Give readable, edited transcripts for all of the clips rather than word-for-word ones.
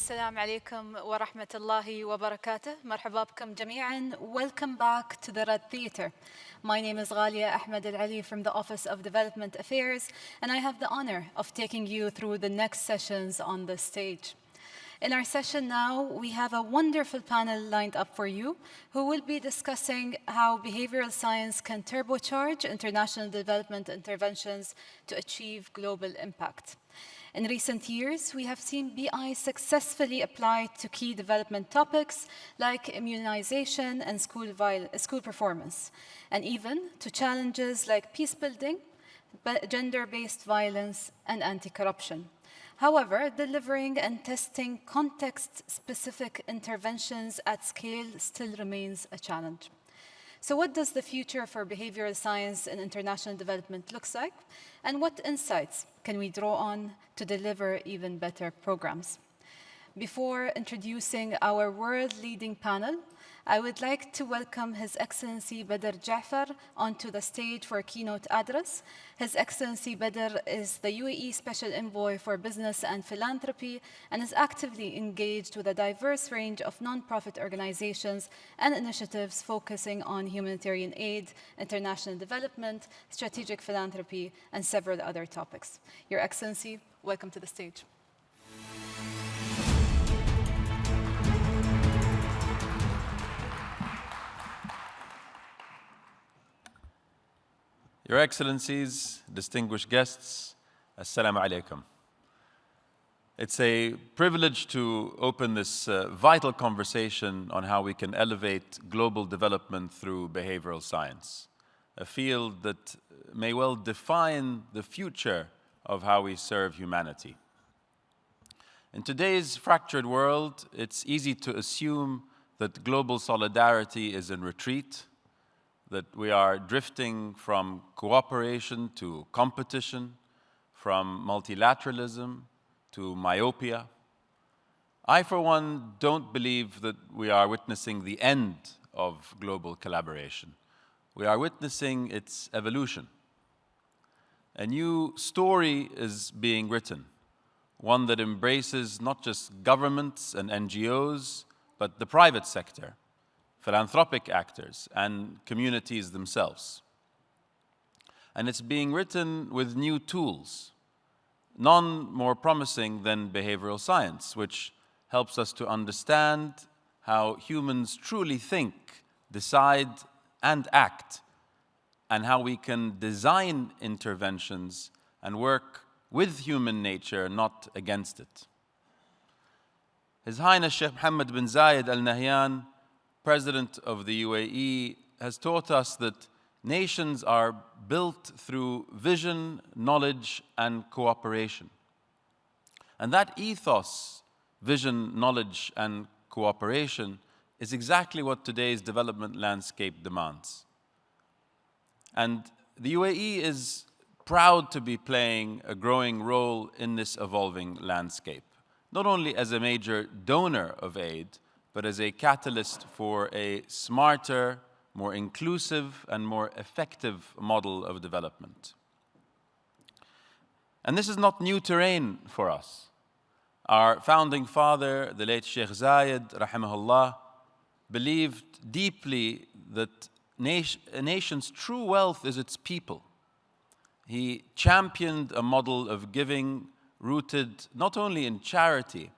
السلام عليكم ورحمة الله وبركاته. مرحبا بكم جميعا. Welcome back to the Red Theatre. My name is Ghalia Ahmed Al-Ali from the Office of Development Affairs, and I have the honor of taking you through the next sessions on the stage. In our session now, we have a wonderful panel lined up for you who will be discussing how behavioral science can turbocharge international development interventions to achieve global impact. In recent years, we have seen BI successfully applied to key development topics like immunization and school performance, and even to challenges like peacebuilding, gender-based violence, and anti-corruption. However, delivering and testing context-specific interventions at scale still remains a challenge. So what does the future for behavioral science and international development look like? And what insights can we draw on to deliver even better programs? Before introducing our world-leading panel, I would like to welcome His Excellency Badr Jafar onto the stage for a keynote address. His Excellency Badr is the UAE Special Envoy for Business and Philanthropy and is actively engaged with a diverse range of nonprofit organizations and initiatives focusing on humanitarian aid, international development, strategic philanthropy, and several other topics. Your Excellency, welcome to the stage. Your Excellencies, distinguished guests, Assalamu alaikum. It's a privilege to open this vital conversation on how we can elevate global development through behavioral science, a field that may well define the future of how we serve humanity. In today's fractured world, it's easy to assume that global solidarity is in retreat, that we are drifting from cooperation to competition, from multilateralism to myopia. I, for one, don't believe that we are witnessing the end of global collaboration. We are witnessing its evolution. A new story is being written, one that embraces not just governments and NGOs, but the private sector, philanthropic actors, and communities themselves. And it's being written with new tools, none more promising than behavioral science, which helps us to understand how humans truly think, decide, and act, and how we can design interventions and work with human nature, not against it. His Highness Sheikh Mohammed bin Zayed Al Nahyan, President of the UAE, has taught us that nations are built through vision, knowledge, and cooperation. And that ethos, vision, knowledge, and cooperation, is exactly what today's development landscape demands. And the UAE is proud to be playing a growing role in this evolving landscape, not only as a major donor of aid, but as a catalyst for a smarter, more inclusive, and more effective model of development. And this is not new terrain for us. Our founding father, the late Sheikh Zayed, rahimahullah, believed deeply that a nation's true wealth is its people. He championed a model of giving rooted not only in charity,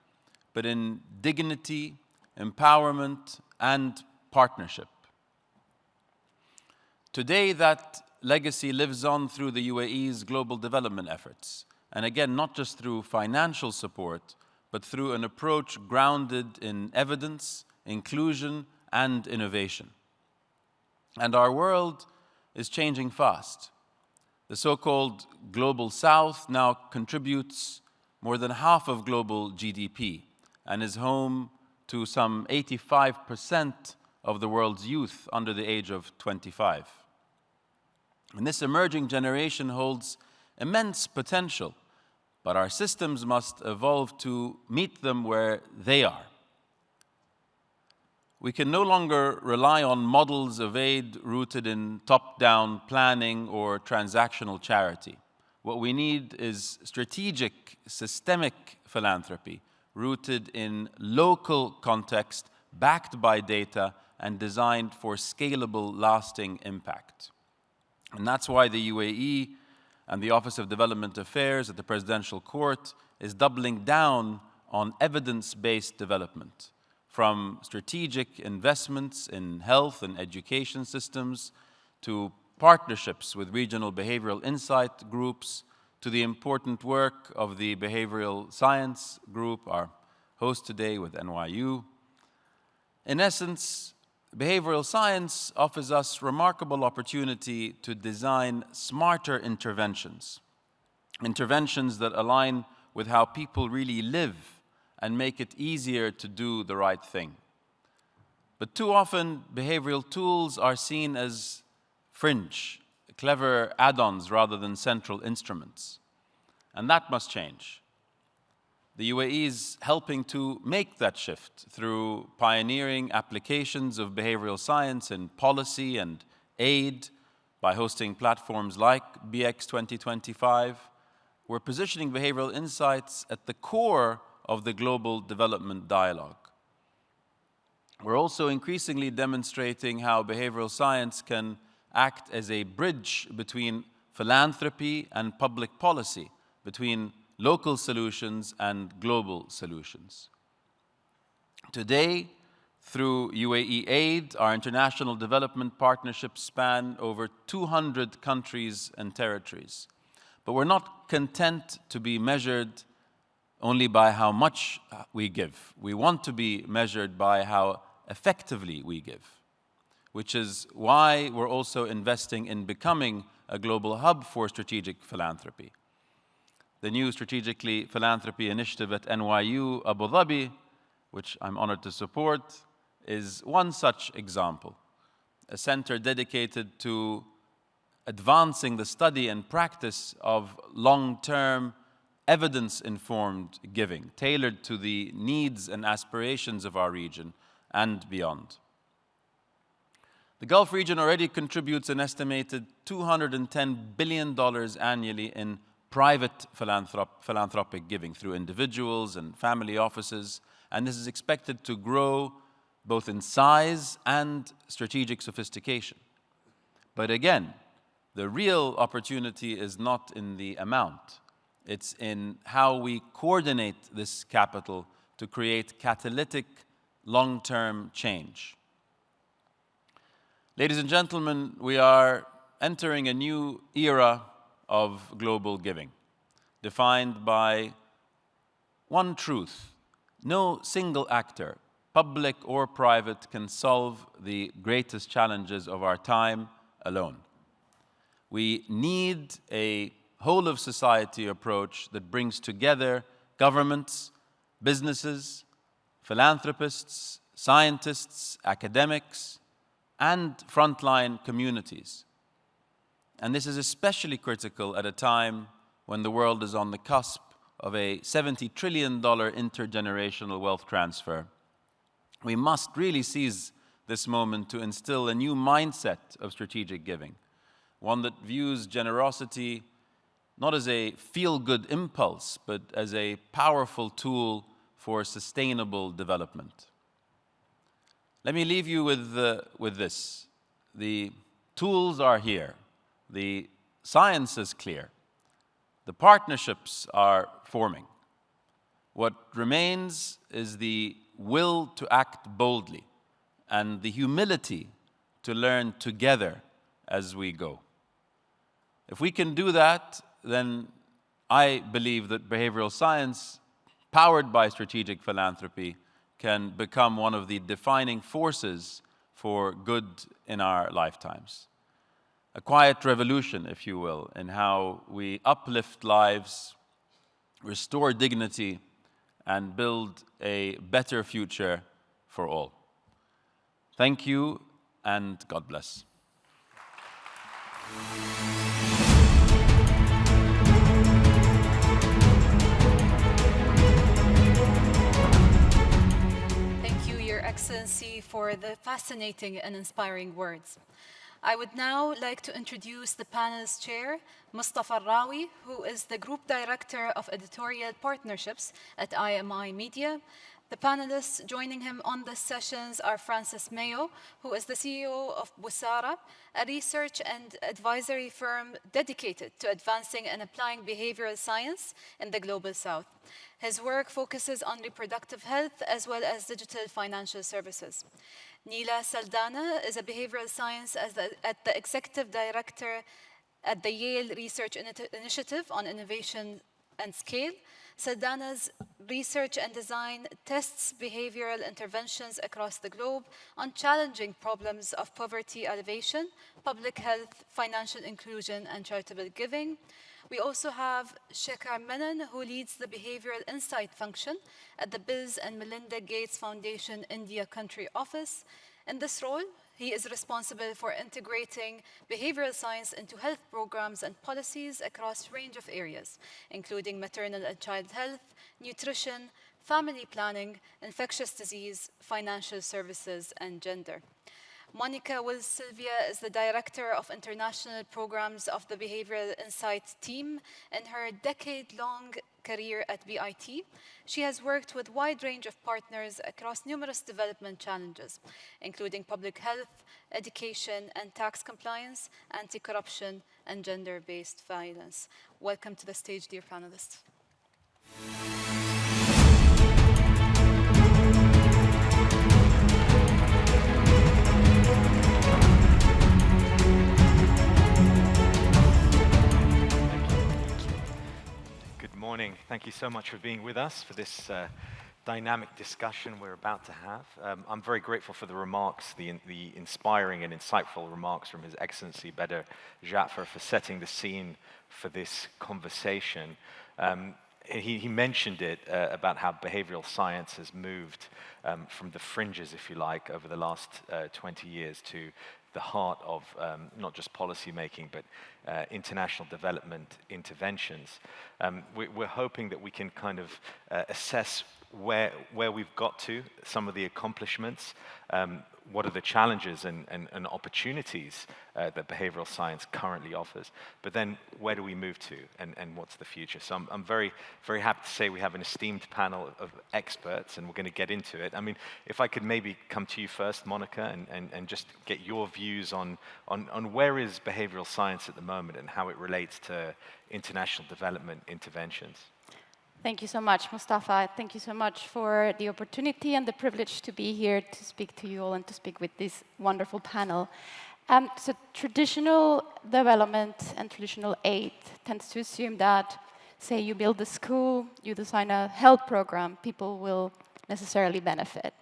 but in dignity, empowerment, and partnership. Today, that legacy lives on through the UAE's global development efforts. And again, not just through financial support, but through an approach grounded in evidence, inclusion, and innovation. And our world is changing fast. The so-called Global South now contributes more than half of global GDP and is home to some 85% of the world's youth under the age of 25. And this emerging generation holds immense potential, but our systems must evolve to meet them where they are. We can no longer rely on models of aid rooted in top-down planning or transactional charity. What we need is strategic, systemic philanthropy, rooted in local context, backed by data, and designed for scalable, lasting impact. And that's why the UAE and the Office of Development Affairs at the Presidential Court is doubling down on evidence-based development, from strategic investments in health and education systems to partnerships with regional behavioral insight groups, to the important work of the Behavioral Science Group, our host today with NYU. In essence, behavioral science offers us remarkable opportunity to design smarter interventions, interventions that align with how people really live and make it easier to do the right thing. But too often, behavioral tools are seen as fringe, clever add-ons rather than central instruments. And that must change. The UAE is helping to make that shift through pioneering applications of behavioral science in policy and aid by hosting platforms like BX 2025. We're positioning behavioral insights at the core of the global development dialogue. We're also increasingly demonstrating how behavioral science can act as a bridge between philanthropy and public policy, between local solutions and global solutions. Today, through UAE Aid, our international development partnerships span over 200 countries and territories. But we're not content to be measured only by how much we give. We want to be measured by how effectively we give, which is why we're also investing in becoming a global hub for strategic philanthropy. The new Strategically Philanthropy Initiative at NYU Abu Dhabi, which I'm honored to support, is one such example, a center dedicated to advancing the study and practice of long-term, evidence-informed giving, tailored to the needs and aspirations of our region and beyond. The Gulf region already contributes an estimated $210 billion annually in private philanthropic giving through individuals and family offices, and this is expected to grow both in size and strategic sophistication. But again, the real opportunity is not in the amount. It's in how we coordinate this capital to create catalytic long-term change. Ladies and gentlemen, we are entering a new era of global giving, defined by one truth: no single actor, public or private, can solve the greatest challenges of our time alone. We need a whole-of-society approach that brings together governments, businesses, philanthropists, scientists, academics, and frontline communities. And this is especially critical at a time when the world is on the cusp of a $70 trillion intergenerational wealth transfer. We must really seize this moment to instill a new mindset of strategic giving, one that views generosity not as a feel-good impulse, but as a powerful tool for sustainable development. Let me leave you with this. The tools are here. The science is clear. The partnerships are forming. What remains is the will to act boldly and the humility to learn together as we go. If we can do that, then I believe that behavioral science, powered by strategic philanthropy, can become one of the defining forces for good in our lifetimes. A quiet revolution, if you will, in how we uplift lives, restore dignity, and build a better future for all. Thank you, and God bless. Thank you, Your Excellency, for the fascinating and inspiring words. I would now like to introduce the panel's chair, Mustafa Alrawi, who is the Group Director of Editorial Partnerships at IMI Media. The panelists joining him on the sessions are Francis Meyo, who is the CEO of Busara, a research and advisory firm dedicated to advancing and applying behavioral science in the Global South. His work focuses on reproductive health as well as digital financial services. Neela Saldanha is a behavioral science at the executive director at the Yale Research Initiative on Innovation and Scale. Saldanha's research and design tests behavioral interventions across the globe on challenging problems of poverty alleviation, public health, financial inclusion, and charitable giving. We also have Shekhar Menon, who leads the Behavioral Insight function at the Bills and Melinda Gates Foundation India Country Office. In this role, he is responsible for integrating behavioral science into health programs and policies across a range of areas, including maternal and child health, nutrition, family planning, infectious disease, financial services, and gender. Mónica Silva is the Director of International Programs of the Behavioral Insight team. In her decade-long career at BIT, she has worked with a wide range of partners across numerous development challenges, including public health, education and tax compliance, anti-corruption, and gender-based violence. Welcome to the stage, dear panelists. Good morning. Thank you so much for being with us for this dynamic discussion we're about to have. I'm very grateful for the remarks, the inspiring and insightful remarks from His Excellency Badr Jafar for setting the scene for this conversation. He mentioned it about how behavioral science has moved from the fringes, if you like, over the last 20 years to the heart of not just policy making, but international development interventions. We're hoping that we can kind of assess where we've got to, some of the accomplishments, what are the challenges and opportunities that behavioral science currently offers, but then where do we move to and what's the future? So I'm very, very happy to say we have an esteemed panel of experts and we're going to get into it. I mean, if I could maybe come to you first, Mónica, and just get your views on where is behavioral science at the moment and how it relates to international development interventions. Thank you so much, Mustafa. Thank you so much for the opportunity and the privilege to be here to speak to you all and to speak with this wonderful panel. So traditional development and traditional aid tends to assume that, say, you build a school, you design a health program, people will necessarily benefit.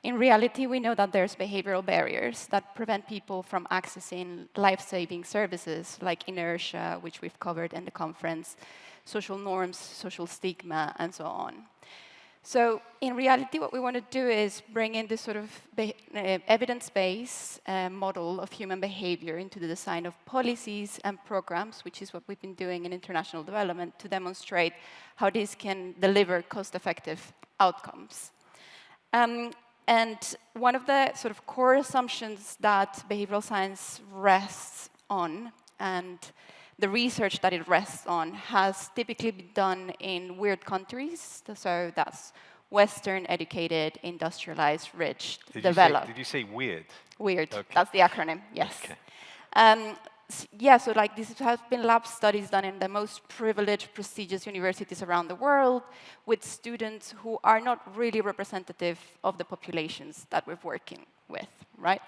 In reality, we know that there's behavioral barriers that prevent people from accessing life-saving services like inertia, which we've covered in the conference, social norms, social stigma, and so on. So in reality, what we want to do is bring in this sort of evidence-based model of human behavior into the design of policies and programs, which is what we've been doing in international development to demonstrate how this can deliver cost-effective outcomes. And one of the sort of core assumptions that behavioral science rests on, and the research that it rests on, has typically been done in weird countries. So that's Western, educated, industrialized, rich, developed. Did you say weird? Weird. Okay. That's the acronym, yes. Okay. Yeah, so like this has been lab studies done in the most privileged, prestigious universities around the world with students who are not really representative of the populations that we're working with, right?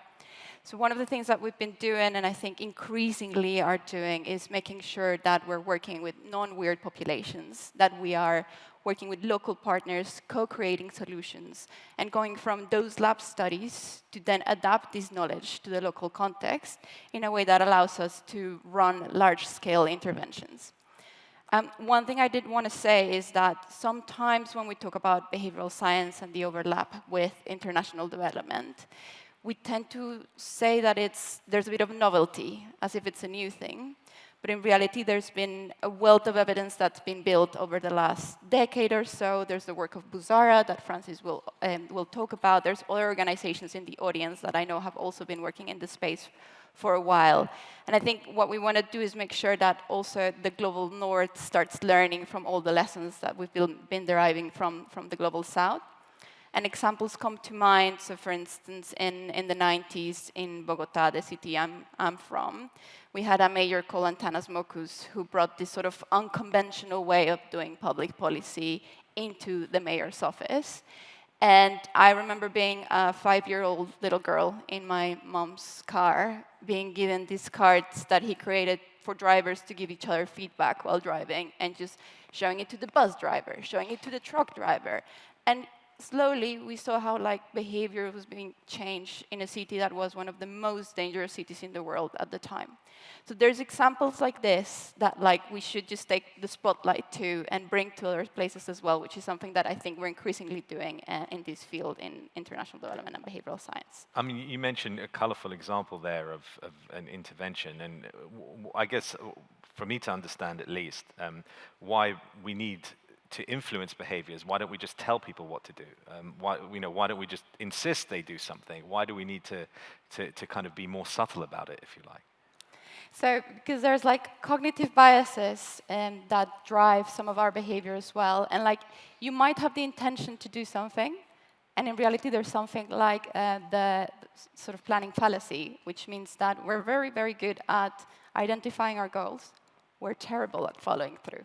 So one of the things that we've been doing, and I think increasingly are doing, is making sure that we're working with non-weird populations, that we are working with local partners, co-creating solutions, and going from those lab studies to then adapt this knowledge to the local context in a way that allows us to run large-scale interventions. One thing I did want to say is that sometimes when we talk about behavioral science and the overlap with international development, we tend to say that there's a bit of novelty, as if it's a new thing. But in reality, there's been a wealth of evidence that's been built over the last decade or so. There's the work of Busara that Francis will talk about. There's other organizations in the audience that I know have also been working in this space for a while. And I think what we want to do is make sure that also the global north starts learning from all the lessons that we've been deriving from the global south. And examples come to mind. So for instance, in the 90s in Bogota, the city I'm from, we had a mayor called Antanas Mokus who brought this sort of unconventional way of doing public policy into the mayor's office. And I remember being a 5-year-old little girl in my mom's car, being given these cards that he created for drivers to give each other feedback while driving, and just showing it to the bus driver, showing it to the truck driver. And slowly, we saw how behavior was being changed in a city that was one of the most dangerous cities in the world at the time. So there's examples like this that we should just take the spotlight to and bring to other places as well, which is something that I think we're increasingly doing in this field in international development and behavioral science. I mean, you mentioned a colorful example there of an intervention, and I guess for me to understand at least why we need to influence behaviors. Why don't we just tell people what to do? Why don't we just insist they do something? Why do we need to kind of be more subtle about it, if you like? So, because there's cognitive biases that drive some of our behavior as well. And you might have the intention to do something, and in reality there's something like the sort of planning fallacy, which means that we're very, very good at identifying our goals. We're terrible at following through.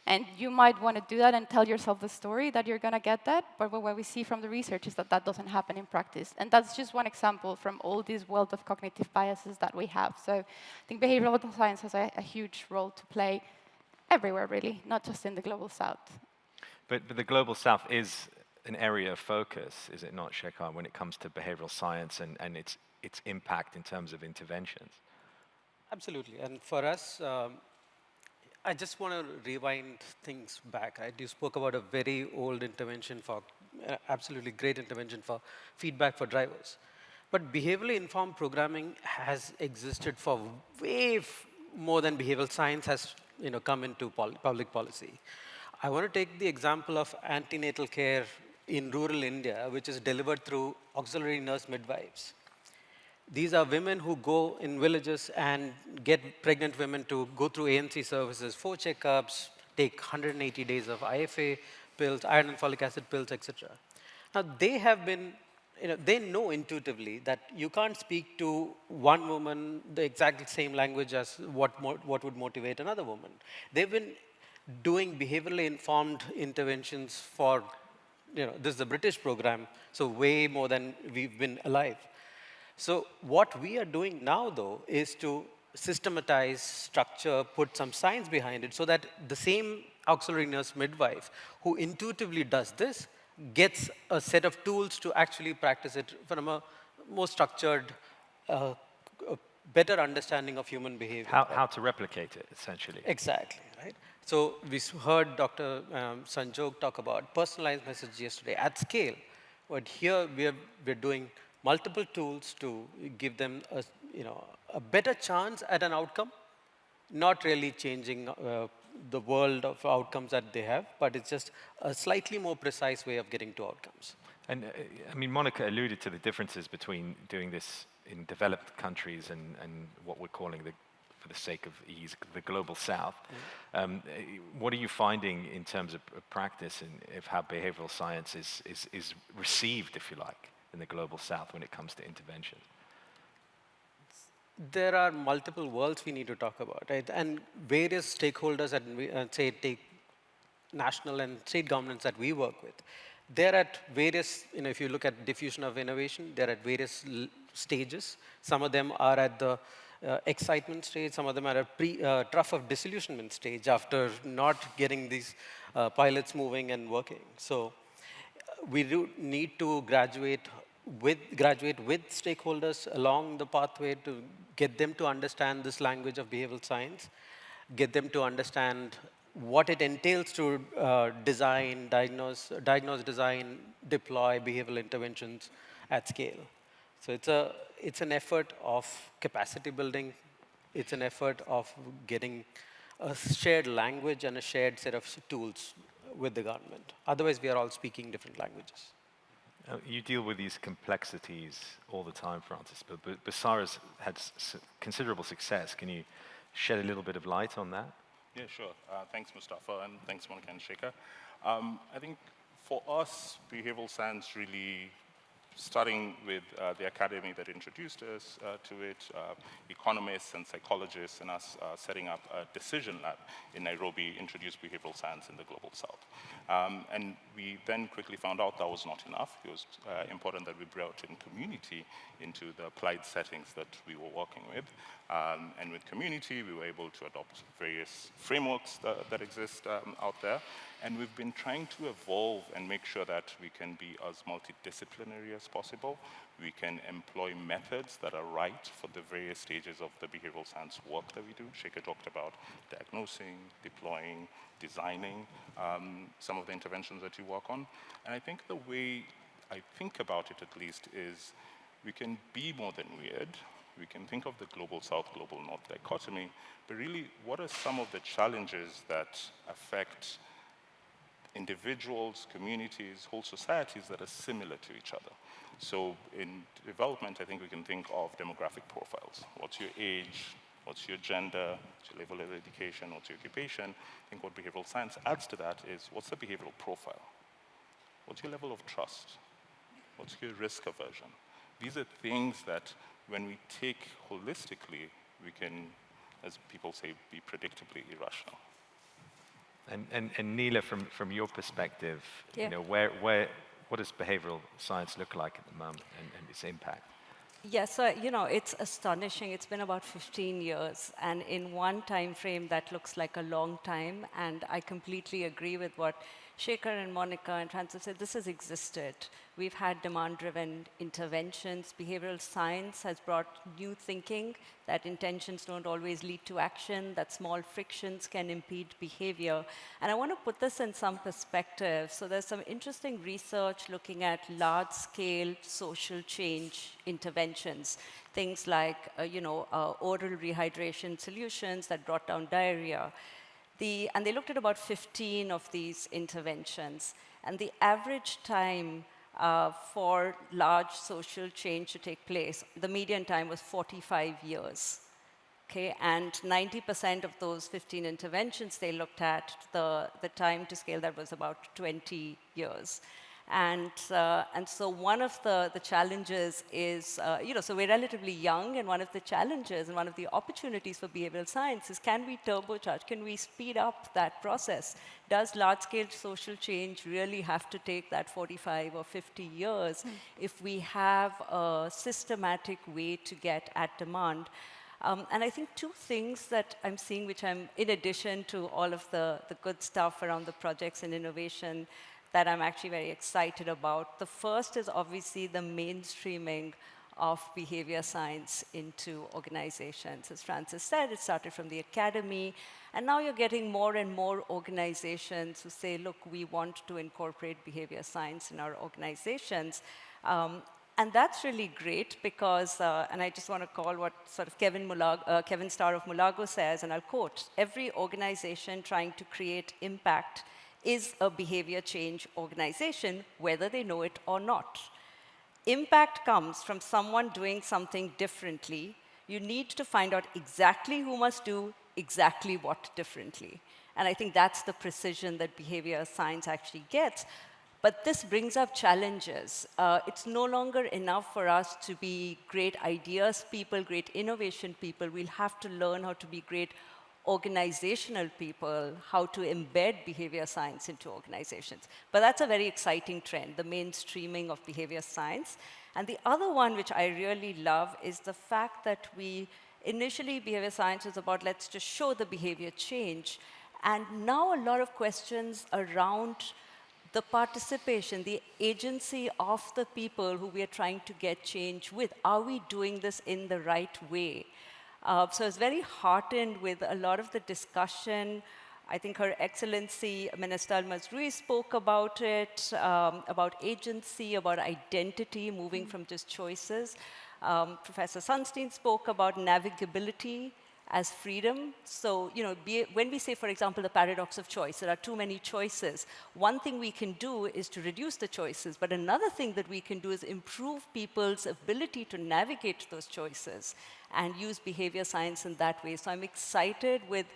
And you might want to do that and tell yourself the story that you're going to get that, but what we see from the research is that that doesn't happen in practice. And that's just one example from all this wealth of cognitive biases that we have. So I think behavioral science has a huge role to play everywhere, really, not just in the global south. But the global south is an area of focus, is it not, Shekhar, when it comes to behavioral science and its impact in terms of interventions? Absolutely. And for us, I just want to rewind things back. Right? You spoke about a very old intervention for, absolutely great intervention for feedback for drivers. But behaviorally informed programming has existed for way more than behavioral science has come into public policy. I want to take the example of antenatal care in rural India, which is delivered through auxiliary nurse midwives. These are women who go in villages and get pregnant women to go through ANC services, 4 checkups, take 180 days of IFA pills, iron and folic acid pills, etc. Now, they have been, they know intuitively that you can't speak to one woman the exact same language as what would motivate another woman. They've been doing behaviorally informed interventions for, this is a British program, so way more than we've been alive. So what we are doing now, though, is to systematize, structure, put some science behind it so that the same auxiliary nurse midwife who intuitively does this gets a set of tools to actually practice it from a more structured, better understanding of human behavior. How to replicate it, essentially. Exactly, right? So we heard Dr. Sanjog talk about personalized message yesterday at scale. But here we're doing multiple tools to give them a better chance at an outcome, not really changing the world of outcomes that they have, but it's just a slightly more precise way of getting to outcomes. And I mean, Mónica alluded to the differences between doing this in developed countries and what we're calling, for the sake of ease, the global south. Mm-hmm. What are you finding in terms of practice and of how behavioral science is received, if you like, in the global south when it comes to intervention? There are multiple worlds we need to talk about, right? And various stakeholders that take national and state governments that we work with. They're at various, if you look at diffusion of innovation, they're at various stages. Some of them are at the excitement stage, some of them are at trough of disillusionment stage after not getting these pilots moving and working. So we do need to graduate with stakeholders along the pathway to get them to understand this language of behavioral science, get them to understand what it entails to diagnose, design, deploy behavioral interventions at scale. So it's an effort of capacity building. It's an effort of getting a shared language and a shared set of tools with the government. Otherwise, we are all speaking different languages. You deal with these complexities all the time, Francis, but Busara's had considerable success. Can you shed a little bit of light on that? Yeah, sure. Thanks, Mustafa, and thanks, Mónica and Shekhar. I think for us, behavioral science really, starting with the academy that introduced us to it, economists and psychologists, and us setting up a decision lab in Nairobi, introduced behavioral science in the global south. And we then quickly found out that was not enough. It was important that we brought in community into the applied settings that we were working with. And with community, we were able to adopt various frameworks that exist out there. And we've been trying to evolve and make sure that we can be as multidisciplinary as possible. We can employ methods that are right for the various stages of the behavioral science work that we do. Shekhar talked about diagnosing, deploying, designing some of the interventions that you work on. And I think the way I think about it, at least, is we can be more than weird. We can think of the global south, global north dichotomy, but really, what are some of the challenges that affect individuals, communities, whole societies that are similar to each other? So in development, I think we can think of demographic profiles. What's your age? What's your gender? What's your level of education? What's your occupation? I think what behavioral science adds to that is, what's the behavioral profile? What's your level of trust? What's your risk aversion? These are things that when we take holistically, we can, as people say, be predictably irrational. And Neela, from your perspective, Yeah. you know, what does behavioral science look like at the moment and its impact? Yes, so, you know, it's astonishing. It's been about 15 years, and in one time frame, that looks like a long time, and I completely agree with what Shekhar and Mónica and Francis said. This has existed. We've had demand-driven interventions. Behavioral science has brought new thinking, that intentions don't always lead to action, that small frictions can impede behavior. And I want to put this in some perspective. So there's some interesting research looking at large-scale social change interventions, things like, oral rehydration solutions that brought down diarrhea. And they looked at about 15 of these interventions. And the average time for large social change to take place, the median time was 45 years. Okay, and 90% of those 15 interventions they looked at, the time to scale that was about 20 years. And so one of the challenges is, so we're relatively young, and one of the challenges and one of the opportunities for behavioral science is, can we turbocharge? Can we speed up that process? Does large-scale social change really have to take that 45 or 50 years if we have a systematic way to get at demand? And I think two things that I'm seeing, which I'm, in addition to all of the good stuff around the projects and innovation, that I'm actually very excited about. The first is obviously the mainstreaming of behavior science into organizations. As Francis said, it started from the academy, and now you're getting more and more organizations who say, look, we want to incorporate behavior science in our organizations. And that's really great because, and I just want to call what sort of Kevin Starr of Mulago says, and I'll quote, every organization trying to create impact is a behavior change organization, whether they know it or not. Impact comes from someone doing something differently. You need to find out exactly who must do exactly what differently. And I think that's the precision that behavior science actually gets. But this brings up challenges. It's no longer enough for us to be great ideas people, great innovation people. We'll have to learn how to be great organizational people, how to embed behavior science into organizations. But that's a very exciting trend, the mainstreaming of behavior science. And the other one, which I really love, is the fact that initially behavior science was about, let's just show the behavior change. And now a lot of questions around the participation, the agency of the people who we are trying to get change with. Are we doing this in the right way? So I was very heartened with a lot of the discussion. I think Her Excellency Minister Al-Mazrui spoke about it, about agency, about identity, moving from just choices. Professor Sunstein spoke about navigability as freedom. So, when we say, for example, the paradox of choice, there are too many choices. One thing we can do is to reduce the choices, but another thing that we can do is improve people's ability to navigate those choices and use behavior science in that way. So I'm excited with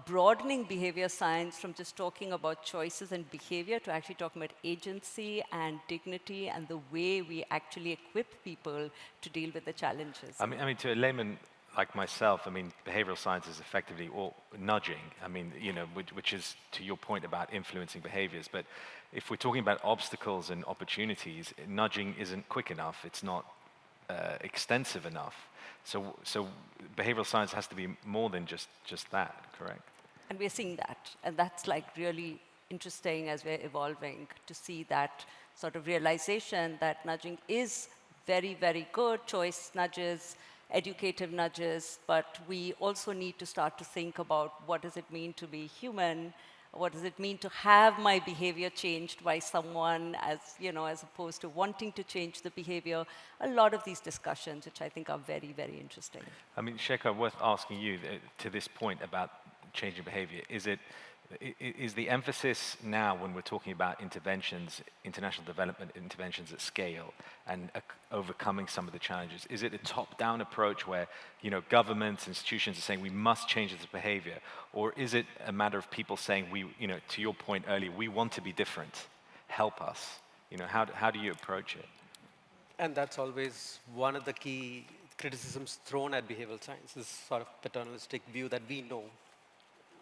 broadening behavior science from just talking about choices and behavior to actually talking about agency and dignity and the way we actually equip people to deal with the challenges. I mean, to a layman like myself, behavioral science is effectively all nudging. Which is to your point about influencing behaviors. But if we're talking about obstacles and opportunities, nudging isn't quick enough. It's not extensive enough. So behavioral science has to be more than just that, correct? And we're seeing that. And that's like really interesting as we're evolving to see that sort of realization that nudging is very, very good. Choice nudges, educative nudges, but we also need to start to think about what does it mean to be human. What does it mean to have my behavior changed by someone as opposed to wanting to change the behavior? A lot of these discussions, which I think are very, very interesting. Shekhar, worth asking you to this point about changing behavior. Is the emphasis now when we're talking about interventions, international development interventions at scale and overcoming some of the challenges, is it a top-down approach where governments, institutions are saying we must change this behavior, or is it a matter of people saying to your point earlier, we want to be different, help us? How do you approach it? And that's always one of the key criticisms thrown at behavioral science, this sort of paternalistic view that we know.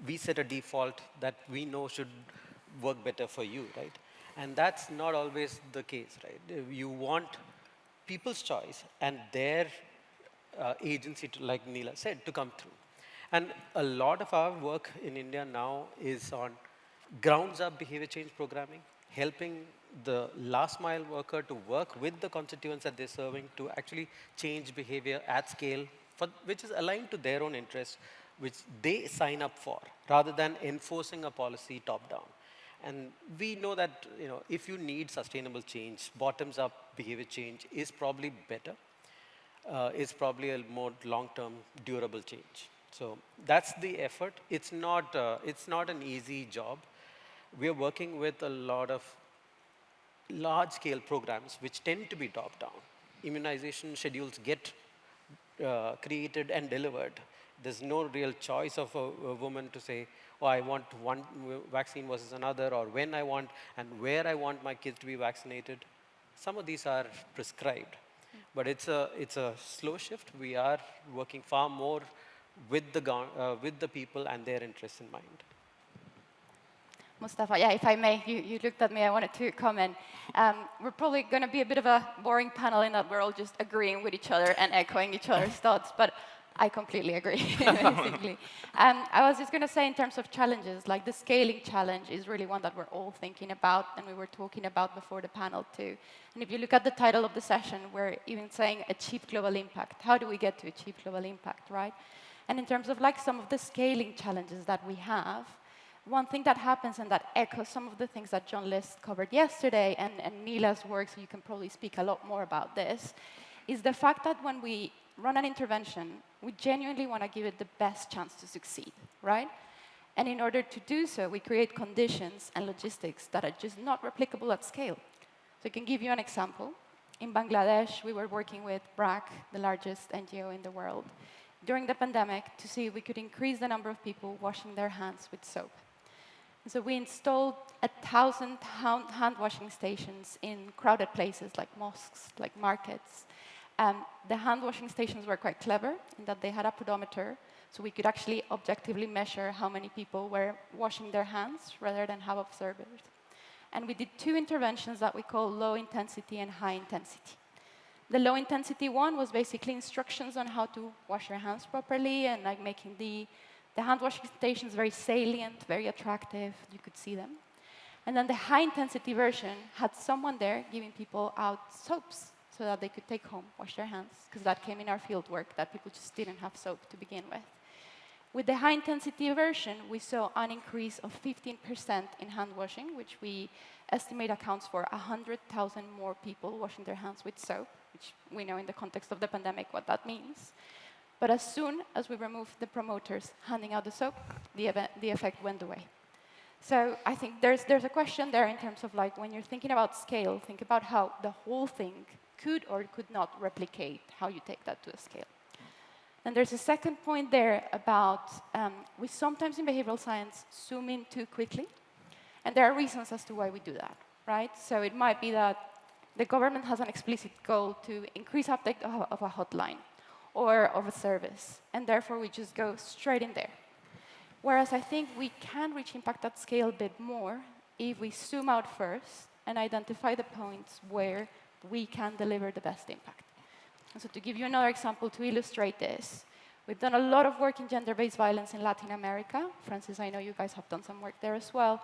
We set a default that we know should work better for you, right? And that's not always the case, right? You want people's choice and their agency, like Neela said, to come through. And a lot of our work in India now is on grounds-up behavior change programming, helping the last-mile worker to work with the constituents that they're serving to actually change behavior at scale, which is aligned to their own interests, which they sign up for, rather than enforcing a policy top-down. And we know that if you need sustainable change, bottoms-up behavior change is probably better, is probably a more long-term, durable change. So that's the effort. It's not an easy job. We're working with a lot of large-scale programs which tend to be top-down. Immunization schedules get created and delivered. There's no real choice of a woman to say, oh, I want one vaccine versus another, or when I want and where I want my kids to be vaccinated. Some of these are prescribed. But it's a slow shift. We are working far more with the people and their interests in mind. Mustafa, yeah, if I may, you looked at me, I wanted to comment. We're probably going to be a bit of a boring panel in that we're all just agreeing with each other and echoing each other's thoughts, but I completely agree, basically. I was just going to say in terms of challenges, like the scaling challenge is really one that we're all thinking about, and we were talking about before the panel too. And if you look at the title of the session, we're even saying achieve global impact. How do we get to achieve global impact, right? And in terms of like some of the scaling challenges that we have, one thing that happens and that echoes some of the things that John List covered yesterday and Neela's work, so you can probably speak a lot more about this, is the fact that when we run an intervention, we genuinely want to give it the best chance to succeed, right? And in order to do so, we create conditions and logistics that are just not replicable at scale. So I can give you an example. In Bangladesh, we were working with BRAC, the largest NGO in the world, during the pandemic to see if we could increase the number of people washing their hands with soap. So we installed 1,000 hand washing stations in crowded places like mosques, like markets. The hand washing stations were quite clever in that they had a pedometer, so we could actually objectively measure how many people were washing their hands rather than have observers. And we did 2 interventions that we call low intensity and high intensity. The low intensity one was basically instructions on how to wash your hands properly and like making the hand washing stations very salient, very attractive, you could see them. And then the high intensity version had someone there giving people out soaps so that they could take home, wash their hands, because that came in our field work, that people just didn't have soap to begin with. With the high intensity version, we saw an increase of 15% in hand washing, which we estimate accounts for 100,000 more people washing their hands with soap, which we know in the context of the pandemic what that means. But as soon as we removed the promoters handing out the soap, the effect went away. So I think there's a question there in terms of like, when you're thinking about scale, think about how the whole thing could or could not replicate how you take that to a scale. And there's a second point there about, we sometimes in behavioral science zoom in too quickly. And there are reasons as to why we do that, right? So it might be that the government has an explicit goal to increase uptake of a hotline or of a service, and therefore we just go straight in there. Whereas I think we can reach impact at scale a bit more if we zoom out first and identify the points where we can deliver the best impact. And so to give you another example to illustrate this, we've done a lot of work in gender-based violence in Latin America. Francis, I know you guys have done some work there as well.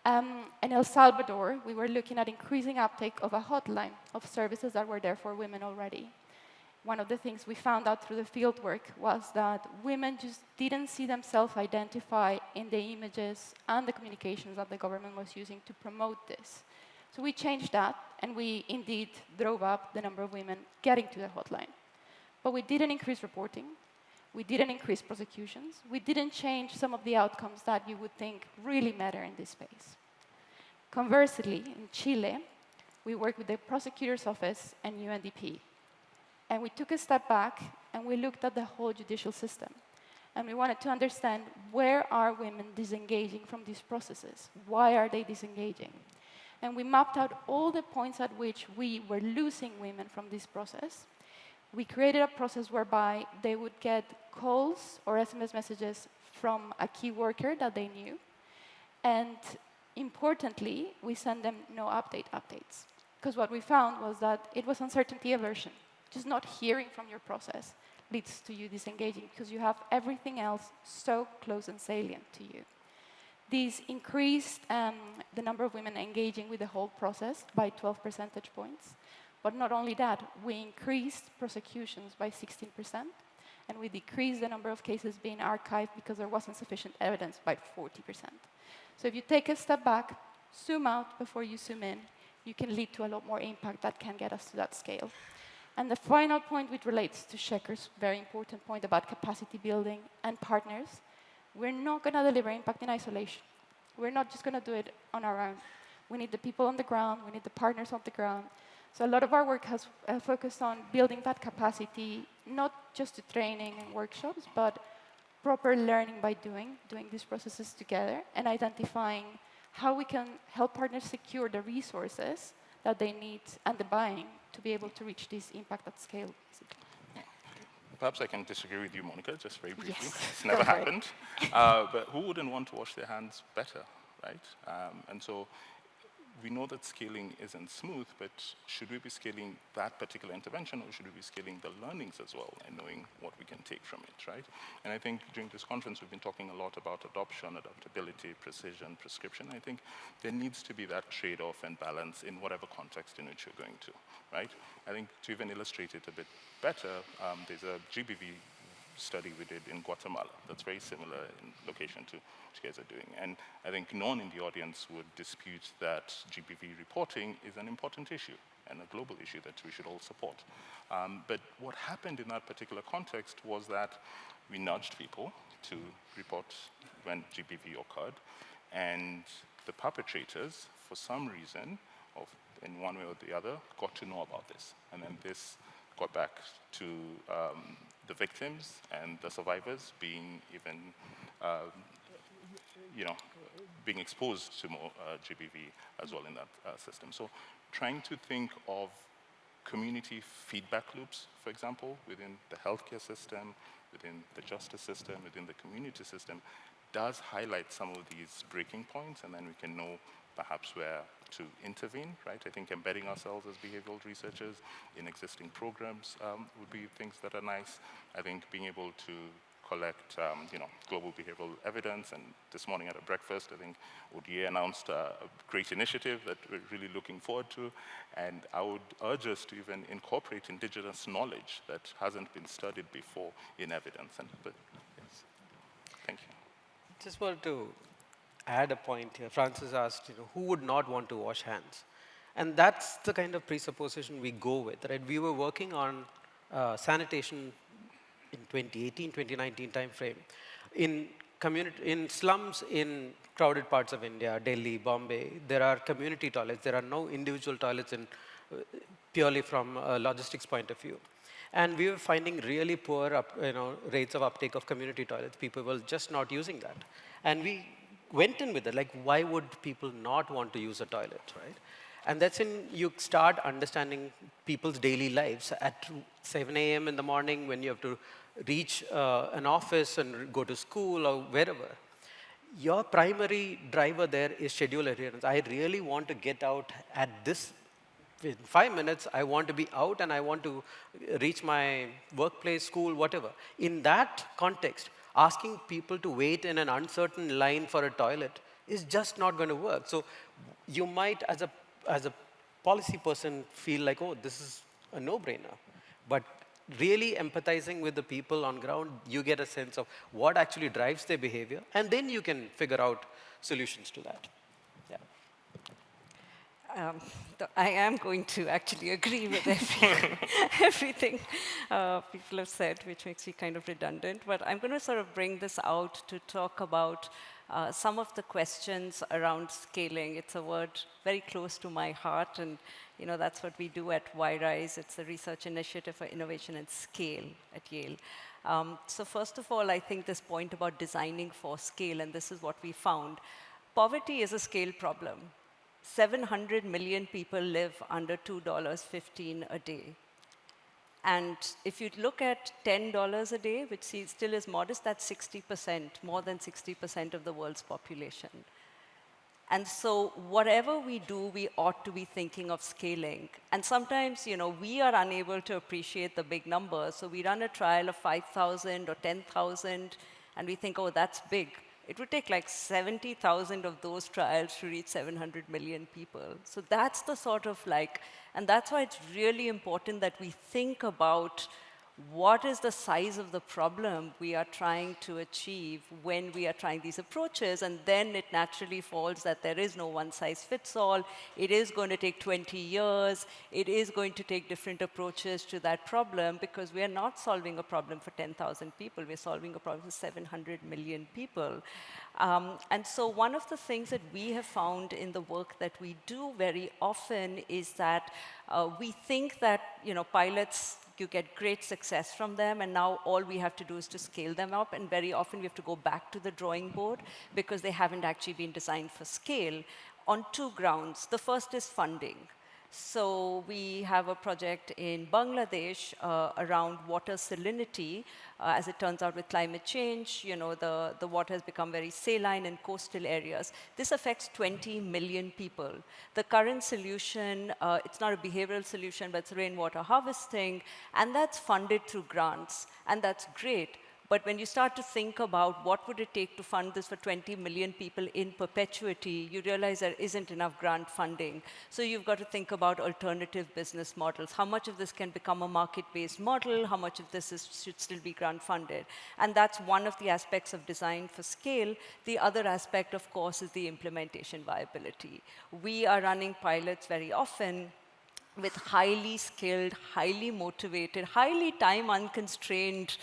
In El Salvador, we were looking at increasing uptake of a hotline of services that were there for women already. One of the things we found out through the field work was that women just didn't see themselves identify in the images and the communications that the government was using to promote this. So we changed that, and we indeed drove up the number of women getting to the hotline. But we didn't increase reporting. We didn't increase prosecutions. We didn't change some of the outcomes that you would think really matter in this space. Conversely, in Chile, we worked with the prosecutor's office and UNDP. And we took a step back, and we looked at the whole judicial system. And we wanted to understand, where are women disengaging from these processes? Why are they disengaging? And we mapped out all the points at which we were losing women from this process. We created a process whereby they would get calls or SMS messages from a key worker that they knew. And importantly, we sent them no updates. Because what we found was that it was uncertainty aversion. Just not hearing from your process leads to you disengaging because you have everything else so close and salient to you. These increased the number of women engaging with the whole process by 12 percentage points. But not only that, we increased prosecutions by 16%, and we decreased the number of cases being archived because there wasn't sufficient evidence by 40%. So if you take a step back, zoom out before you zoom in, you can lead to a lot more impact that can get us to that scale. And the final point, which relates to Shekhar's very important point about capacity building and partners, we're not going to deliver impact in isolation. We're not just going to do it on our own. We need the people on the ground. We need the partners on the ground. So a lot of our work has focused on building that capacity, not just to training and workshops, but proper learning by doing these processes together and identifying how we can help partners secure the resources that they need and the buying to be able to reach this impact at scale, basically. Perhaps I can disagree with you, Mónica, just very briefly. Yes. It's never happened. But who wouldn't want to wash their hands better, right? And so we know that scaling isn't smooth, but should we be scaling that particular intervention, or should we be scaling the learnings as well and knowing what we can take from it, right? And I think during this conference, we've been talking a lot about adoption, adaptability, precision, prescription. I think there needs to be that trade-off and balance in whatever context in which you're going to, right? I think to even illustrate it a bit better, there's a GBV study we did in Guatemala that's very similar in location to what you guys are doing. And I think no one in the audience would dispute that GBV reporting is an important issue and a global issue that we should all support. But what happened in that particular context was that we nudged people to report when GBV occurred, and the perpetrators, for some reason, in one way or the other, got to know about this. And then this got back to the victims and the survivors being even, being exposed to more GBV as well in that system. So trying to think of community feedback loops, for example, within the healthcare system, within the justice system, within the community system, does highlight some of these breaking points, and then we can know perhaps where to intervene, right? I think embedding ourselves as behavioral researchers in existing programs would be things that are nice. I think being able to collect, global behavioral evidence, and this morning at a breakfast, I think ODA announced a great initiative that we're really looking forward to, and I would urge us to even incorporate indigenous knowledge that hasn't been studied before in evidence. But yes, thank you. Just wanted to add a point here. Francis asked, who would not want to wash hands? And that's the kind of presupposition we go with, right? We were working on sanitation in 2018, 2019 timeframe, in slums in crowded parts of India, Delhi, Bombay, there are community toilets. There are no individual toilets purely from a logistics point of view. And we were finding really poor rates of uptake of community toilets. People were just not using that. And we went in with it, like, why would people not want to use a toilet, right? And that's when you start understanding people's daily lives. At 7 a.m. in the morning, when you have to reach an office and go to school or wherever, your primary driver there is schedule adherence. I really want to get out at this. In 5 minutes, I want to be out and I want to reach my workplace, school, whatever. In that context, asking people to wait in an uncertain line for a toilet is just not going to work. So you might, as a policy person, feel like, oh, this is a no-brainer. But really empathizing with the people on ground, you get a sense of what actually drives their behavior, and then you can figure out solutions to that. I am going to actually agree with everything people have said, which makes me kind of redundant. But I'm going to sort of bring this out to talk about some of the questions around scaling. It's a word very close to my heart, and that's what we do at YRISE. It's the Research Initiative for Innovation and Scale at Yale. So first of all, I think this point about designing for scale, and this is what we found. Poverty is a scale problem. 700 million people live under $2.15 a day. And if you look at $10 a day, which still is modest, that's 60%, more than 60% of the world's population. And so whatever we do, we ought to be thinking of scaling. And sometimes, we are unable to appreciate the big numbers. So we run a trial of 5,000 or 10,000, and we think, oh, that's big. It would take like 70,000 of those trials to reach 700 million people. So that's the sort of and that's why it's really important that we think about what is the size of the problem we are trying to achieve when we are trying these approaches, and then it naturally falls that there is no one-size-fits-all. It is going to take 20 years. It is going to take different approaches to that problem, because we are not solving a problem for 10,000 people. We're solving a problem for 700 million people. And so one of the things that we have found in the work that we do very often is that we think that, pilots, you get great success from them, and now all we have to do is to scale them up. And very often we have to go back to the drawing board because they haven't actually been designed for scale on two grounds. The first is funding. So we have a project in Bangladesh around water salinity. As it turns out, with climate change, the water has become very saline in coastal areas. This affects 20 million people. The current solution, it's not a behavioral solution, but it's rainwater harvesting, and that's funded through grants, and that's great. But when you start to think about what would it take to fund this for 20 million people in perpetuity, you realize there isn't enough grant funding. So you've got to think about alternative business models. How much of this can become a market-based model? How much of this should still be grant funded? And that's one of the aspects of design for scale. The other aspect, of course, is the implementation viability. We are running pilots very often with highly skilled, highly motivated, highly time unconstrained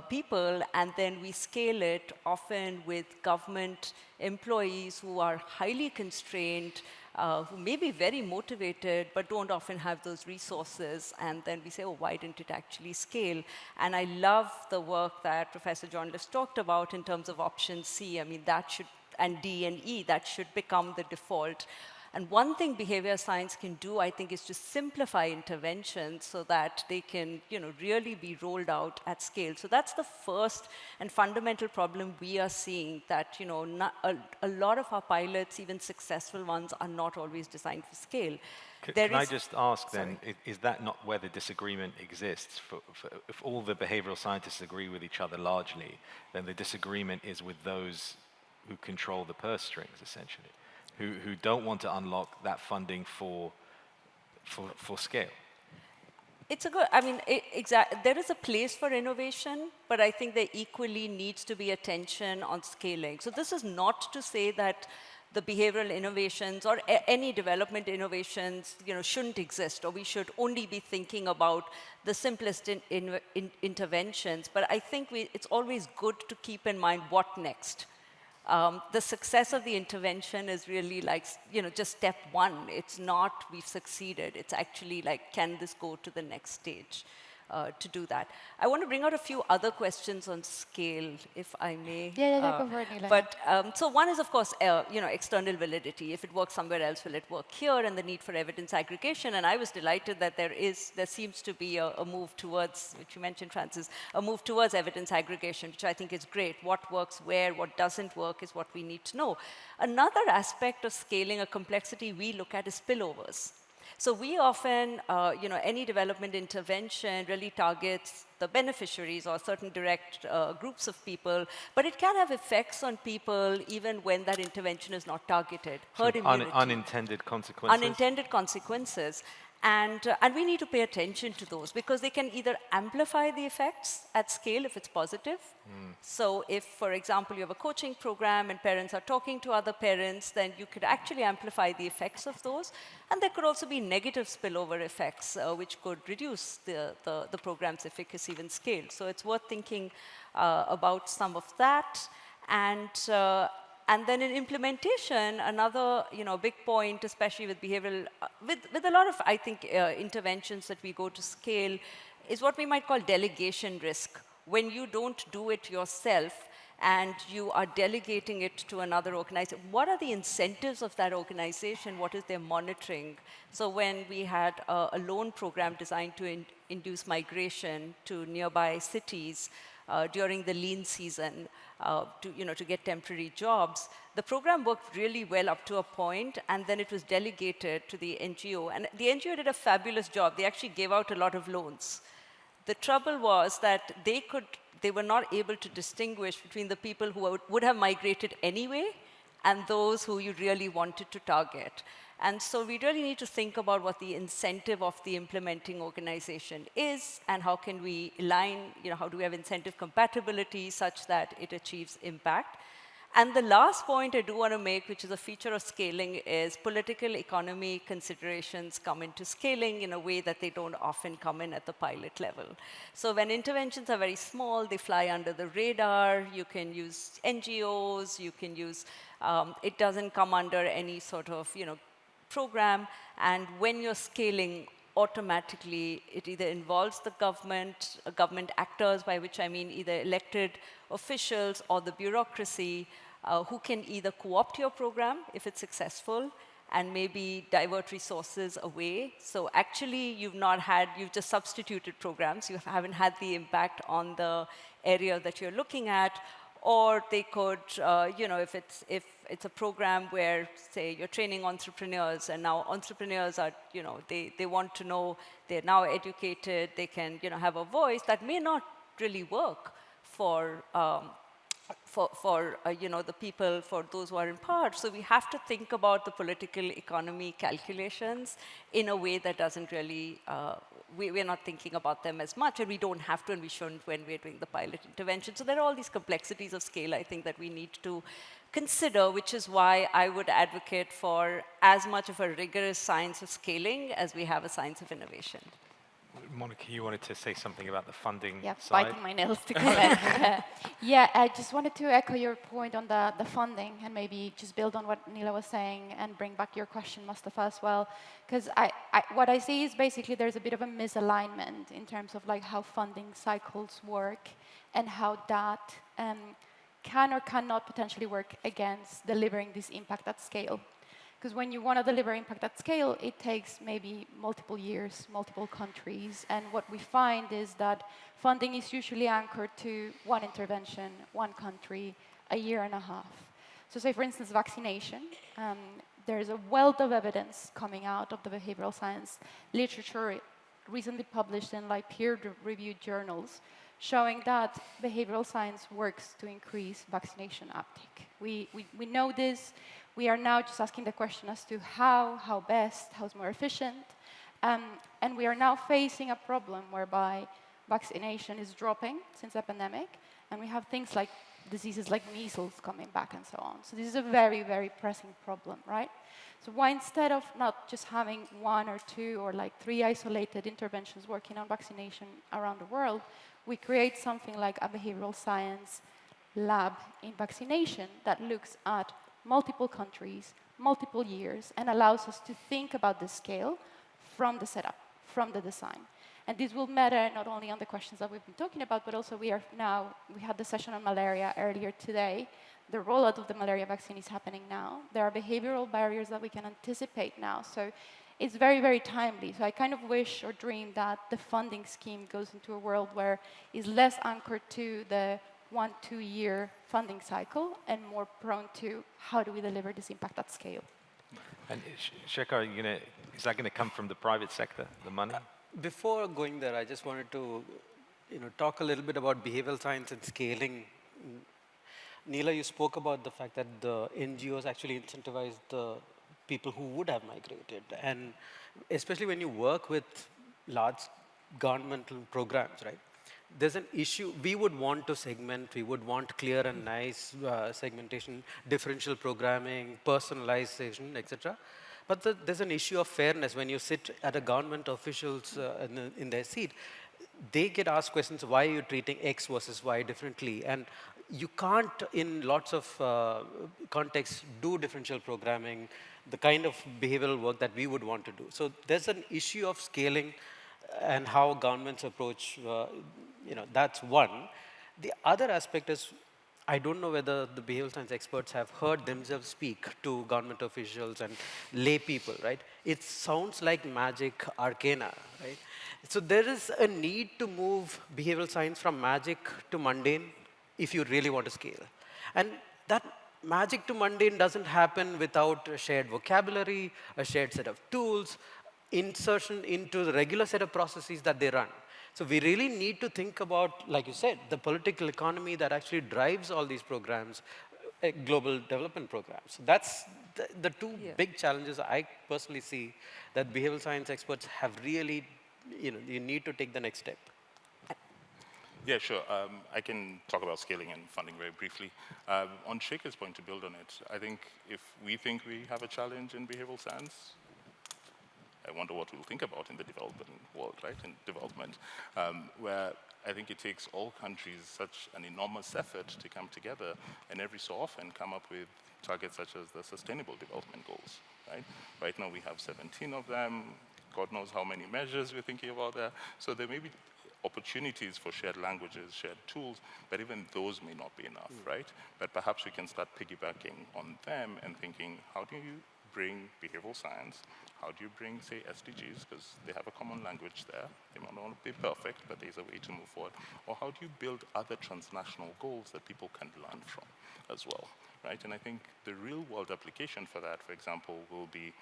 people, and then we scale it often with government employees who are highly constrained, who may be very motivated, but don't often have those resources. And then we say, oh, why didn't it actually scale? And I love the work that Professor John List talked about in terms of option C. I mean, that should, and D and E, that should become the default. And one thing behavior science can do, I think, is to simplify interventions so that they can, really be rolled out at scale. So that's the first and fundamental problem we are seeing, that, a lot of our pilots, even successful ones, are not always designed for scale. Can I just ask then, is that not where the disagreement exists? If all the behavioral scientists agree with each other largely, then the disagreement is with those who control the purse strings, essentially. Who don't want to unlock that funding for scale. It's a good, there is a place for innovation, but I think there equally needs to be attention on scaling. So this is not to say that the behavioral innovations or any development innovations, shouldn't exist, or we should only be thinking about the simplest interventions. But I think it's always good to keep in mind what next. The success of the intervention is really like, just step one. It's not we've succeeded. It's actually like, can this go to the next stage? To do that. I want to bring out a few other questions on scale, if I may. Yeah, go for it, Neela. But so one is, of course, external validity. If it works somewhere else, will it work here? And the need for evidence aggregation. And I was delighted that there seems to be a move towards, which you mentioned, Francis, a move towards evidence aggregation, which I think is great. What works where, what doesn't work is what we need to know. Another aspect of scaling a complexity we look at is spillovers. So we often, any development intervention really targets the beneficiaries or certain direct groups of people, but it can have effects on people even when that intervention is not targeted. Herd immunity. Unintended consequences. Unintended consequences. And we need to pay attention to those because they can either amplify the effects at scale if it's positive. So if, for example, you have a coaching program and parents are talking to other parents, then you could actually amplify the effects of those. And there could also be negative spillover effects, which could reduce the program's efficacy when scaled. So it's worth thinking about some of that. And then in implementation, another big point, especially with behavioral, with a lot of, I think, interventions that we go to scale, is what we might call delegation risk. When you don't do it yourself and you are delegating it to another organization, what are the incentives of that organization? What is their monitoring? So when we had a loan program designed to induce migration to nearby cities, during the lean season to get temporary jobs. The program worked really well up to a point, and then it was delegated to the NGO. And the NGO did a fabulous job. They actually gave out a lot of loans. The trouble was that they were not able to distinguish between the people who would have migrated anyway and those who you really wanted to target. And so we really need to think about what the incentive of the implementing organization is and how can we align, how do we have incentive compatibility such that it achieves impact. And the last point I do want to make, which is a feature of scaling, is political economy considerations come into scaling in a way that they don't often come in at the pilot level. So when interventions are very small, they fly under the radar. You can use NGOs, you can use, it doesn't come under any sort of, program, and when you're scaling, automatically it either involves the government actors, by which I mean either elected officials or the bureaucracy, who can either co-opt your program if it's successful and maybe divert resources away. So actually you've just substituted programs, you haven't had the impact on the area that you're looking at. Or they could, if it's a program where, say, you're training entrepreneurs, and now entrepreneurs are, they want to know, they're now educated, they can, have a voice, that may not really work for the people, for those who are in power. So we have to think about the political economy calculations in a way that doesn't really, we're not thinking about them as much, and we don't have to, and we shouldn't when we're doing the pilot intervention. So there are all these complexities of scale, I think, that we need to consider, which is why I would advocate for as much of a rigorous science of scaling as we have a science of innovation. Mónica, you wanted to say something about the funding yeah, side? Biting my nails to comment. Yeah, I just wanted to echo your point on the funding and maybe just build on what Neela was saying and bring back your question, Mustafa, as well. Because what I see is basically there's a bit of a misalignment in terms of like how funding cycles work and how that can or cannot potentially work against delivering this impact at scale. Because when you want to deliver impact at scale, it takes maybe multiple years, multiple countries. And what we find is that funding is usually anchored to one intervention, one country, a year and a half. So say, for instance, vaccination. There's a wealth of evidence coming out of the behavioral science literature recently published in like peer-reviewed journals showing that behavioral science works to increase vaccination uptake. We know this. We are now just asking the question as to how best, how's more efficient. And we are now facing a problem whereby vaccination is dropping since the pandemic. And we have things like diseases like measles coming back and so on. So this is a very, very pressing problem, right? So why instead of not just having 1 or 2 or like 3 isolated interventions working on vaccination around the world, we create something like a behavioral science lab in vaccination that looks at multiple countries, multiple years, and allows us to think about the scale from the setup, from the design. And this will matter not only on the questions that we've been talking about, but also we had the session on malaria earlier today. The rollout of the malaria vaccine is happening now. There are behavioral barriers that we can anticipate now. So it's very, very timely. So I kind of wish or dream that the funding scheme goes into a world where it's less anchored to the 1-2 year funding cycle and more prone to how do we deliver this impact at scale. And Shekhar, is that going to come from the private sector, the money? Before going there, I just wanted to talk a little bit about behavioral science and scaling. Neela, you spoke about the fact that the NGOs actually incentivize the people who would have migrated. And especially when you work with large governmental programs, right? There's an issue. We would want to segment. We would want clear and nice segmentation, differential programming, personalization, etc. But there's an issue of fairness. When you sit at a government officials in their seat, they get asked questions, why are you treating X versus Y differently? And you can't, in lots of contexts, do differential programming, the kind of behavioral work that we would want to do. So there's an issue of scaling and how governments approach, that's one. The other aspect is, I don't know whether the behavioral science experts have heard themselves speak to government officials and lay people, right? It sounds like magic arcana, right? So there is a need to move behavioral science from magic to mundane if you really want to scale. And that magic to mundane doesn't happen without a shared vocabulary, a shared set of tools, insertion into the regular set of processes that they run. So we really need to think about, like you said, the political economy that actually drives all these programs, global development programs. So that's the two big challenges I personally see that behavioral science experts have really, you need to take the next step. Yeah, sure. I can talk about scaling and funding very briefly. On Shekhar's point, to build on it, I think if we think we have a challenge in behavioral science, I wonder what we'll think about in the developing world, right, in development, where I think it takes all countries such an enormous effort to come together and every so often come up with targets such as the Sustainable Development Goals, right? Right now we have 17 of them. God knows how many measures we're thinking about there. So there may be opportunities for shared languages, shared tools, but even those may not be enough, right? But perhaps we can start piggybacking on them and thinking, how do you bring behavioral science? How do you bring, say, SDGs, because they have a common language there. They might not be perfect, but there's a way to move forward. Or how do you build other transnational goals that people can learn from as well, right? And I think the real-world application for that, for example, will be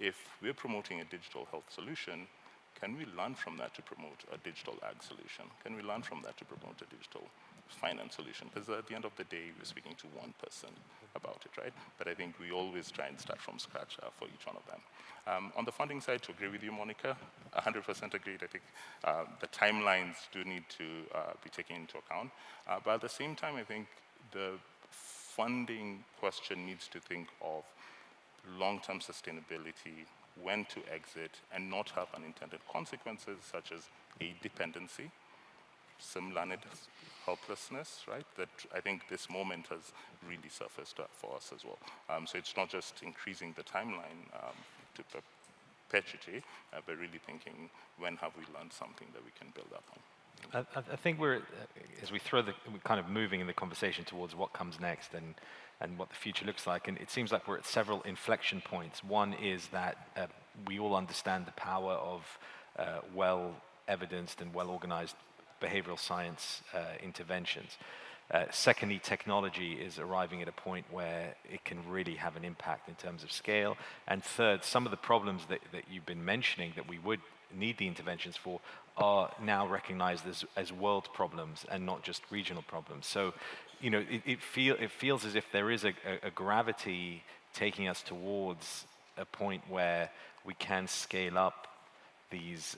if we're promoting a digital health solution, can we learn from that to promote a digital ag solution? Can we learn from that to promote a digital finance solution? Because at the end of the day, we're speaking to one person about it, right? But I think we always try and start from scratch for each one of them. On the funding side, to agree with you, Mónica, 100% agreed. I think the timelines do need to be taken into account. But at the same time, I think the funding question needs to think of long-term sustainability, when to exit, and not have unintended consequences such as aid dependency, sim-learned helplessness, right? That I think this moment has really surfaced for us as well. So it's not just increasing the timeline to perpetuity, but really thinking, when have we learned something that we can build up on? I think we're kind of moving in the conversation towards what comes next and what the future looks like. And it seems like we're at several inflection points. One is that we all understand the power of well-evidenced and well-organized behavioral science interventions. Secondly, technology is arriving at a point where it can really have an impact in terms of scale. And third, some of the problems that you've been mentioning that we would need the interventions for are now recognized as world problems and not just regional problems. So, it feels as if there is a gravity taking us towards a point where we can scale up these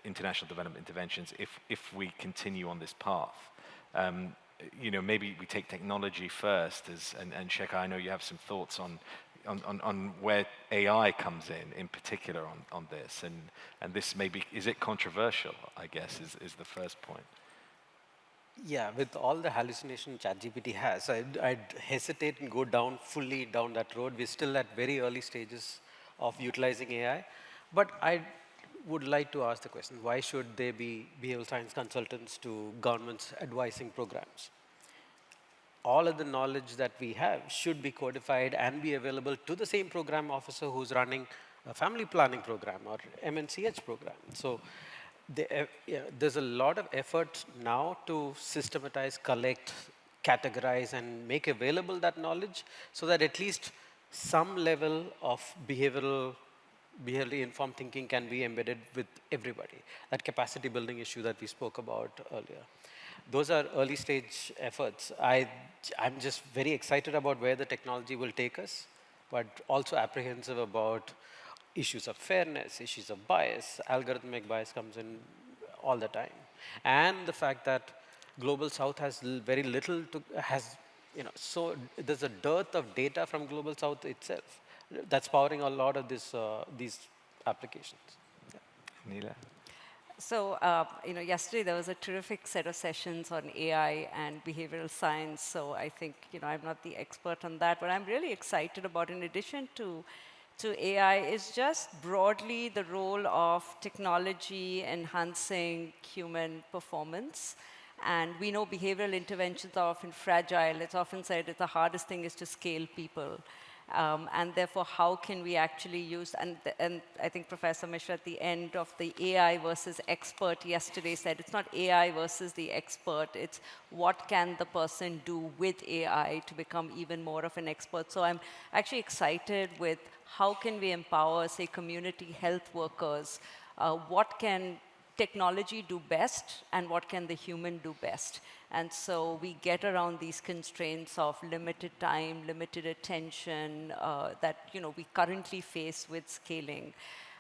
international development interventions if we continue on this path. maybe we take technology first, and Shekhar, I know you have some thoughts on where AI comes in particular on this, and this maybe, is it controversial, I guess, is the first point. Yeah, with all the hallucination ChatGPT has, I'd hesitate and go fully down that road. We're still at very early stages of utilizing AI. But I would like to ask the question, why should there be behavioral science consultants to governments advising programs? All of the knowledge that we have should be codified and be available to the same program officer who's running a family planning program or MNCH program. So there's a lot of effort now to systematize, collect, categorize, and make available that knowledge so that at least some level of behaviorally informed thinking can be embedded with everybody. That capacity building issue that we spoke about earlier. Those are early stage efforts. I'm just very excited about where the technology will take us, but also apprehensive about issues of fairness, issues of bias. Algorithmic bias comes in all the time. And the fact that Global South has very little so there's a dearth of data from Global South itself that's powering a lot of these applications. Yeah. Neela? So, yesterday there was a terrific set of sessions on AI and behavioral science. So I think, I'm not the expert on that. What I'm really excited about, in addition to AI, is just broadly the role of technology enhancing human performance. And we know behavioral interventions are often fragile. It's often said that the hardest thing is to scale people. And therefore, how can we actually use, and I think Professor Mishra at the end of the AI versus expert yesterday said, it's not AI versus the expert, it's what can the person do with AI to become even more of an expert. So I'm actually excited with how can we empower, say, community health workers, what can technology do best and what can the human do best. And so we get around these constraints of limited time, limited attention that we currently face with scaling.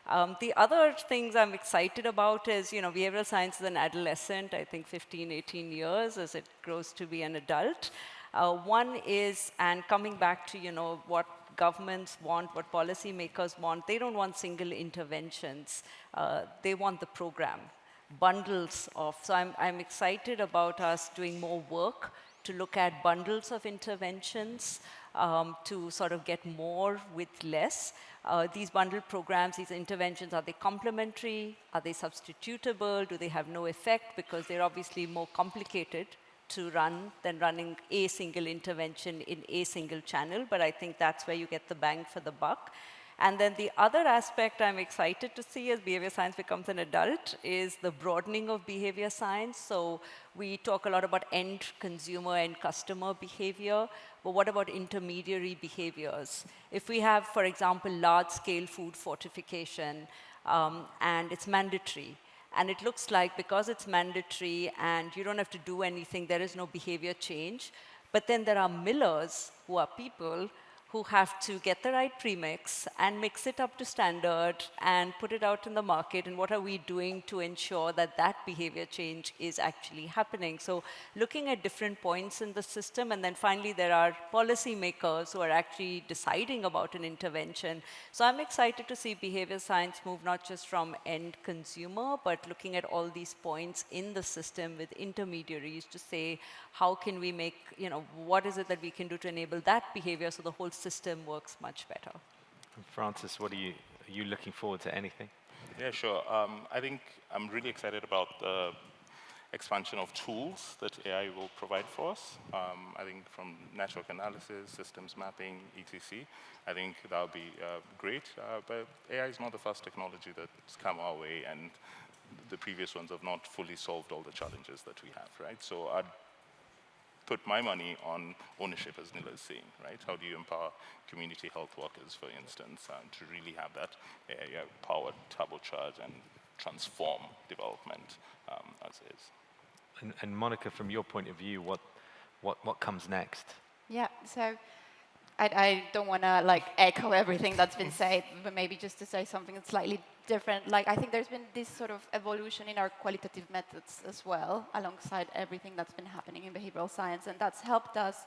The other things I'm excited about is, behavioral science is an adolescent, I think 15, 18 years as it grows to be an adult. One is, and coming back to, what governments want, what policymakers want, they don't want single interventions. They want the program. Bundles of, so I'm excited about us doing more work to look at bundles of interventions to sort of get more with less. These bundled programs, these interventions, are they complementary? Are they substitutable? Do they have no effect? Because they're obviously more complicated to run than running a single intervention in a single channel, but I think that's where you get the bang for the buck. And then the other aspect I'm excited to see as behavior science becomes an adult is the broadening of behavior science. So we talk a lot about end consumer and customer behavior, but what about intermediary behaviors? If we have, for example, large-scale food fortification, and it's mandatory, and it looks like because it's mandatory and you don't have to do anything, there is no behavior change, but then there are millers who are people who have to get the right premix and mix it up to standard and put it out in the market, and what are we doing to ensure that that behavior change is actually happening? So looking at different points in the system, and then finally there are policymakers who are actually deciding about an intervention. So I'm excited to see behavior science move not just from end consumer, but looking at all these points in the system with intermediaries to say, how can we make, what is it that we can do to enable that behavior so the whole system works much better. Francis, are you looking forward to anything? Yeah, sure. I think I'm really excited about the expansion of tools that AI will provide for us. I think from network analysis, systems mapping, etc. I think that'll be great. But AI is not the first technology that's come our way, and the previous ones have not fully solved all the challenges that we have, right? So I'd put my money on ownership, as Neela is saying, right? How do you empower community health workers, for instance, to really have that powered turbocharge and transform development as is? And Mónica, from your point of view, what comes next? Yeah, so I don't want to like echo everything that's been said, but maybe just to say something that's slightly different. Like I think there's been this sort of evolution in our qualitative methods as well, alongside everything that's been happening in behavioral science, and that's helped us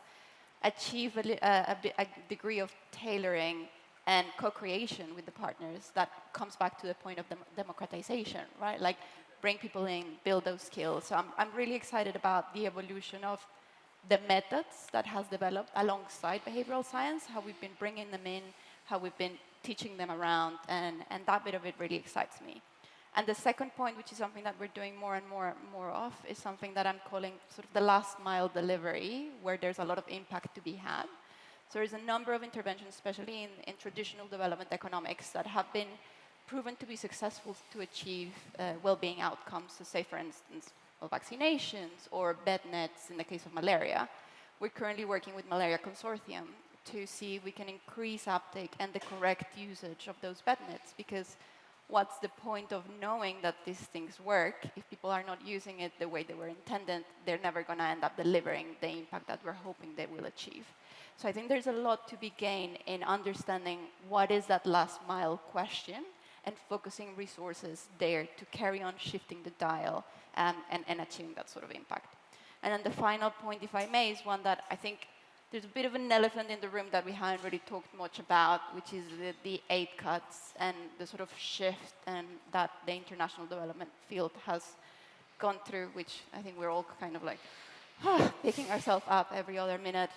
achieve a degree of tailoring and co-creation with the partners that comes back to the point of democratization, right? Like bring people in, build those skills. So I'm really excited about the evolution of the methods that has developed alongside behavioral science, how we've been bringing them in, how we've been teaching them around, and that bit of it really excites me. And the second point, which is something that we're doing more and more of, is something that I'm calling sort of the last mile delivery, where there's a lot of impact to be had. So there's a number of interventions, especially in traditional development economics, that have been proven to be successful to achieve well-being outcomes. So say, for instance, vaccinations or bed nets in the case of malaria. We're currently working with Malaria Consortium to see if we can increase uptake and the correct usage of those bed nets, because what's the point of knowing that these things work if people are not using it the way they were intended? They're never going to end up delivering the impact that we're hoping they will achieve. So I think there's a lot to be gained in understanding what is that last mile question and focusing resources there to carry on shifting the dial and achieving that sort of impact. And then the final point, if I may, is one that I think there's a bit of an elephant in the room that we haven't really talked much about, which is the aid cuts and the sort of shift and that the international development field has gone through, which I think we're all kind of like picking ourselves up every other minute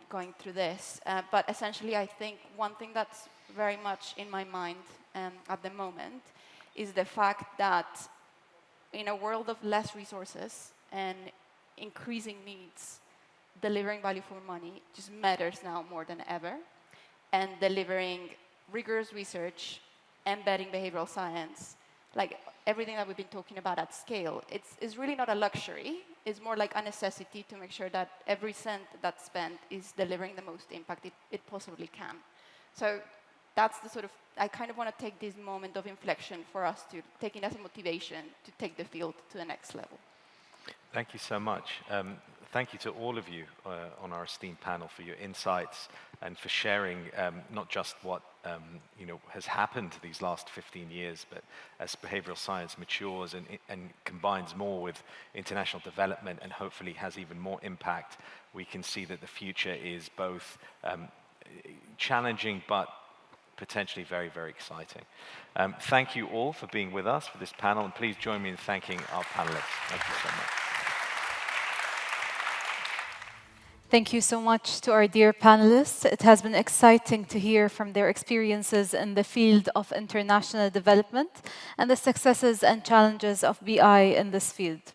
going through this. But essentially, I think one thing that's very much in my mind at the moment is the fact that in a world of less resources and increasing needs, delivering value for money just matters now more than ever. And delivering rigorous research, embedding behavioral science, like everything that we've been talking about at scale, it's really not a luxury. It's more like a necessity to make sure that every cent that's spent is delivering the most impact it possibly can. So that's the sort of, I kind of want to take this moment of inflection for us to take it as a motivation to take the field to the next level. Thank you so much. Thank you to all of you on our esteemed panel for your insights and for sharing not just what has happened these last 15 years, but as behavioral science matures and combines more with international development and hopefully has even more impact, we can see that the future is both challenging but potentially very, very exciting. Thank you all for being with us for this panel, and please join me in thanking our panelists. Thank you so much. Thank you so much to our dear panelists. It has been exciting to hear from their experiences in the field of international development and the successes and challenges of BI in this field.